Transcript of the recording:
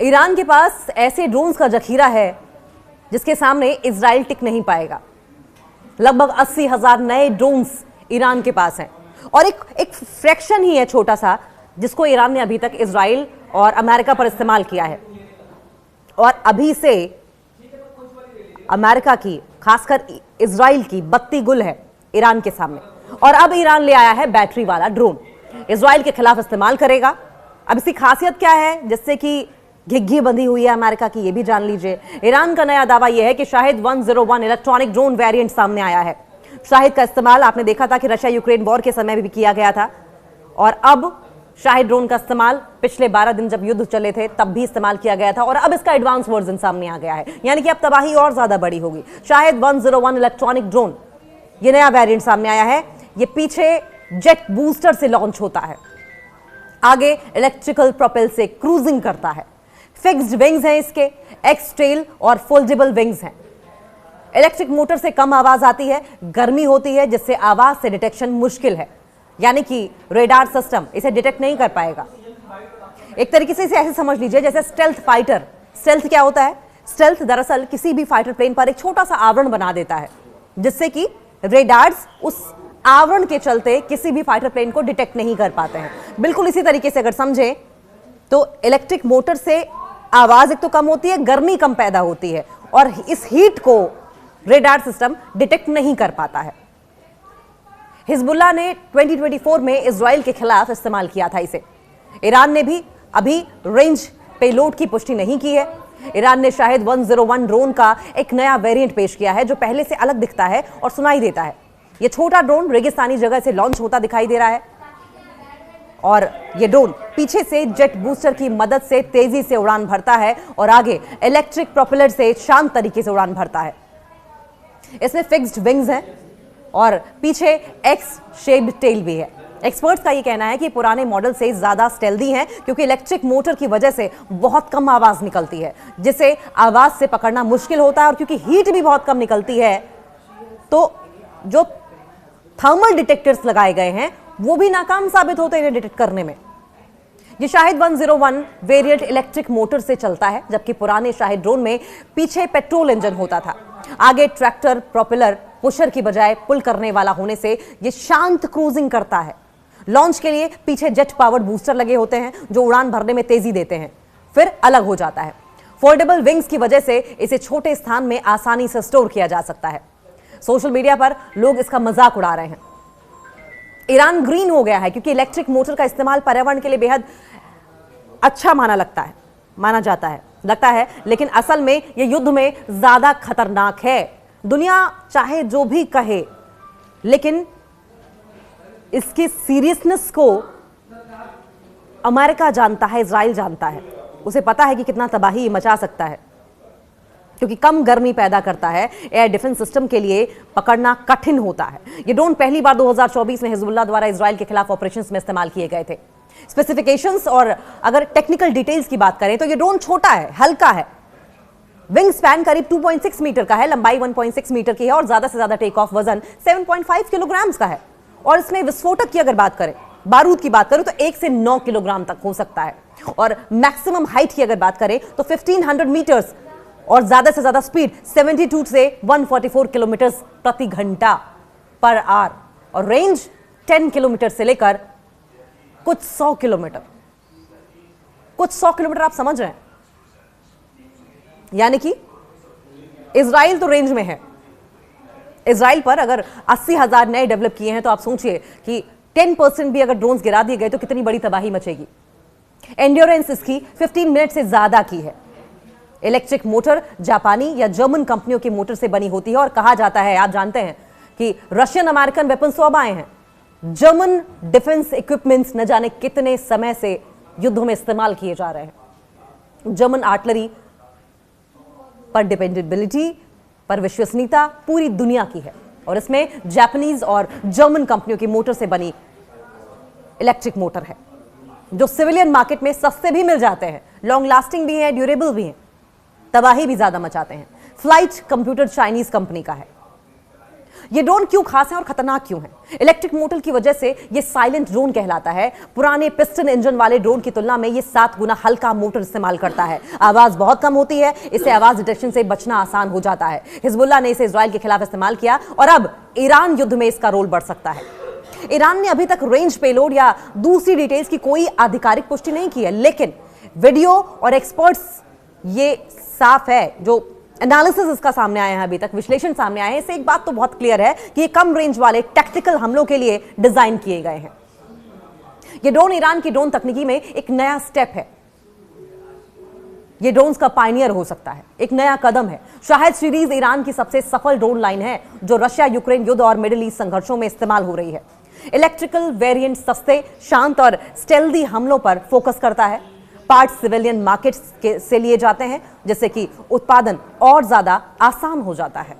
Iran के पास ऐसे drones का जखीरा है जिसके सामने इजराइल टिक नहीं पाएगा। लगभग 80,000 नए ड्रोन्स ईरान के पास हैं और एक फ्रैक्शन ही है छोटा सा जिसको ईरान ने अभी तक इजराइल और अमेरिका पर इस्तेमाल किया है। और अभी से अमेरिका की, खासकर इजराइल की बत्ती गुल है ईरान के सामने। और अब ईरान ले आया है बैटरी वाला ड्रोन, इजराइल के खिलाफ इस्तेमाल करेगा। अब इसकी खासियत क्या है जिससे कि घिघी बंधी हुई है अमेरिका की, ये भी जान लीजिए। ईरान का नया दावा यह है कि शाहिद 101 इलेक्ट्रॉनिक ड्रोन वेरिएंट सामने आया है। शाहिद का इस्तेमाल आपने देखा था कि रशिया यूक्रेन वॉर के समय भी किया गया था और अब शाहिद ड्रोन का इस्तेमाल पिछले 12 दिन जब युद्ध चले थे तब भी इस्तेमाल किया गया था और अब इसका एडवांस वर्जन सामने आ गया है, यानी कि अब तबाही और ज्यादा बड़ी होगी। शाहिद 101 इलेक्ट्रॉनिक ड्रोन, ये नया वेरिएंट सामने आया है। ये पीछे जेट बूस्टर से लॉन्च होता है, आगे इलेक्ट्रिकल प्रोपेल से क्रूजिंग करता है। फिक्स्ड विंग्स हैं इसके, एक्स टेल और फोल्डेबल विंग्स हैं। इलेक्ट्रिक मोटर से कम आवाज आती है, गर्मी होती है जिससे आवाज से डिटेक्शन मुश्किल है, यानी कि रेडार सिस्टम इसे डिटेक्ट नहीं कर पाएगा। एक तरीके से इसे ऐसे समझ लीजिए जैसे स्टेल्थ फाइटर। स्टेल्थ क्या होता है? स्टेल्थ दरअसल किसी भी फाइटर प्लेन पर एक छोटा सा आवरण बना देता है जिससे कि रेडार्स उस आवरण के चलते किसी भी फाइटर प्लेन को डिटेक्ट नहीं कर पाते हैं। बिल्कुल इसी तरीके से अगर समझें तो इलेक्ट्रिक मोटर से आवाज एक तो कम होती है, गर्मी कम पैदा होती है और इस हीट को रेडार सिस्टम डिटेक्ट नहीं कर पाता है। हिजबुल्लाह ने 2024 में इजराइल के खिलाफ इस्तेमाल किया था इसे। ईरान ने भी अभी रेंज पेलोड की पुष्टि नहीं की है। ईरान ने शाहिद 101 ड्रोन का एक नया वेरिएंट पेश किया है जो पहले से अलग दिखता है और सुनाई देता है। यह छोटा ड्रोन रेगिस्तानी जगह से लॉन्च होता दिखाई दे रहा है और यह ड्रोन पीछे से जेट बूस्टर की मदद से तेजी से उड़ान भरता है और आगे इलेक्ट्रिक प्रोपेलर से शांत तरीके से उड़ान भरता है। इसमें फिक्स्ड विंग्स हैं और पीछे एक्स शेप्ड टेल भी है। एक्सपर्ट्स का यह कहना है कि पुराने मॉडल से ज्यादा स्टेल्दी हैं क्योंकि इलेक्ट्रिक मोटर की वजह से बहुत कम आवाज निकलती है जिसे आवाज से पकड़ना मुश्किल होता है और क्योंकि हीट भी बहुत कम निकलती है तो जो थर्मल डिटेक्टर्स लगाए गए हैं वो भी नाकाम साबित होते हैं इन्हें डिटेक्ट करने में। ये शाहिद 101 वेरिएंट इलेक्ट्रिक मोटर से चलता है जबकि पुराने शाहिद ड्रोन में पीछे पेट्रोल इंजन होता था। आगे ट्रैक्टर प्रोपेलर पुशर की बजाय पुल करने वाला होने से यह शांत क्रूजिंग करता है। लॉन्च के लिए पीछे जेट पावर्ड बूस्टर लगे होते हैं जो उड़ान भरने में तेजी देते हैं, फिर अलग हो जाता है। फोल्डेबल विंग्स की वजह से इसे छोटे स्थान में आसानी से स्टोर किया जा सकता है। सोशल मीडिया पर लोग इसका मजाक उड़ा रहे हैं। ईरान ग्रीन हो गया है क्योंकि इलेक्ट्रिक मोटर का इस्तेमाल पर्यावरण के लिए बेहद अच्छा माना जाता है, लेकिन असल में यह युद्ध में ज्यादा खतरनाक है। दुनिया चाहे जो भी कहे, लेकिन इसकी सीरियसनेस को अमेरिका जानता है, इजराइल जानता है। उसे पता है कि कितना तबाही मचा सकता है क्योंकि कम गर्मी पैदा करता है। एयर डिफेंस सिस्टम के लिए पकड़ना कठिन होता है। ये ड्रोन पहली बार 2024 में हिजबुल्लाह द्वारा इजराइल के खिलाफ ऑपरेशंस में इस्तेमाल किए गए थे। स्पेसिफिकेशंस और अगर टेक्निकल डिटेल्स की बात करें तो ये ड्रोन छोटा है, हल्का है। विंग स्पैन करीब 2.6 मीटर का है, लंबाई 1.6 मीटर की है और ज्यादा से ज्यादा टेक ऑफ वजन 7.5 किलोग्राम का है। और इसमें विस्फोटक की अगर बात करें, बारूद की बात करें तो 1 से 9 किलोग्राम तक हो सकता है। और मैक्सिमम हाइट की अगर बात करें तो 1500 मीटर्स और ज्यादा से ज्यादा स्पीड 72 से 144 किलोमीटर प्रति घंटा पर आवर और रेंज 10 किलोमीटर से लेकर कुछ 100 किलोमीटर। आप समझ रहे हैं, यानी कि इजराइल तो रेंज में है। इजराइल पर अगर 80,000 नए डेवलप किए हैं तो आप सोचिए कि 10% भी अगर ड्रोन्स गिरा दिए गए तो कितनी बड़ी तबाही मचेगी। एंड्योरेंस इसकी 15 मिनट से ज्यादा की है। इलेक्ट्रिक मोटर जापानी या जर्मन कंपनियों की मोटर से बनी होती है और कहा जाता है, आप जानते हैं कि रशियन अमेरिकन वेपन्स तो अब आए हैं, जर्मन डिफेंस इक्विपमेंट्स न जाने कितने समय से युद्धों में इस्तेमाल किए जा रहे हैं। जर्मन आर्टिलरी पर डिपेंडेबिलिटी, पर विश्वसनीयता पूरी दुनिया की है और इसमें जापानीज और जर्मन कंपनियों की मोटर से बनी इलेक्ट्रिक मोटर है जो सिविलियन मार्केट में सस्ते भी मिल जाते हैं, लॉन्ग लास्टिंग भी हैं, ड्यूरेबल भी हैं, तबाही भी ज्यादा मचाते हैं। फ्लाइट कंप्यूटर चाइनीज कंपनी का है। ये ड्रोन क्यों खास है और खतरनाक क्यों है? इलेक्ट्रिक मोटर की वजह से ये साइलेंट ड्रोन कहलाता है। पुराने पिस्टन इंजन वाले ड्रोन की तुलना में ये 7 गुना हल्का मोटर इस्तेमाल करता है। आवाज बहुत कम होती है, इससे आवाज डिटेक्शन से बचना आसान हो जाता है। हिजबुल्लाह ने इसे इजराइल के खिलाफ इस्तेमाल किया और अब ईरान युद्ध में इसका रोल बढ़ सकता है। ईरान ने अभी तक रेंज, पेलोड या दूसरी डिटेल्स की कोई आधिकारिक पुष्टि नहीं की है, लेकिन वीडियो और एक्सपर्ट्स ये साफ है, जो एनालिसिस इसका सामने आया है, अभी तक विश्लेषण सामने आए हैं, इससे एक बात तो बहुत क्लियर है कि ये कम रेंज वाले टैक्टिकल हमलों के लिए डिजाइन किए गए हैं। ये ड्रोन ईरान की ड्रोन तकनीकी में एक नया स्टेप है। ये ड्रोन्स का पायनियर हो सकता है, एक नया कदम है। शाहिद सीरीज ईरान की सबसे सफल ड्रोन लाइन है जो रशिया यूक्रेन युद्ध और मिडिल ईस्ट संघर्षों में इस्तेमाल हो रही है। इलेक्ट्रिकल वेरिएंट सस्ते, शांत और स्टेल्दी हमलों पर फोकस करता है। पार्ट सिविलियन मार्केट्स से लिए जाते हैं, जिससे कि उत्पादन और ज्यादा आसान हो जाता है।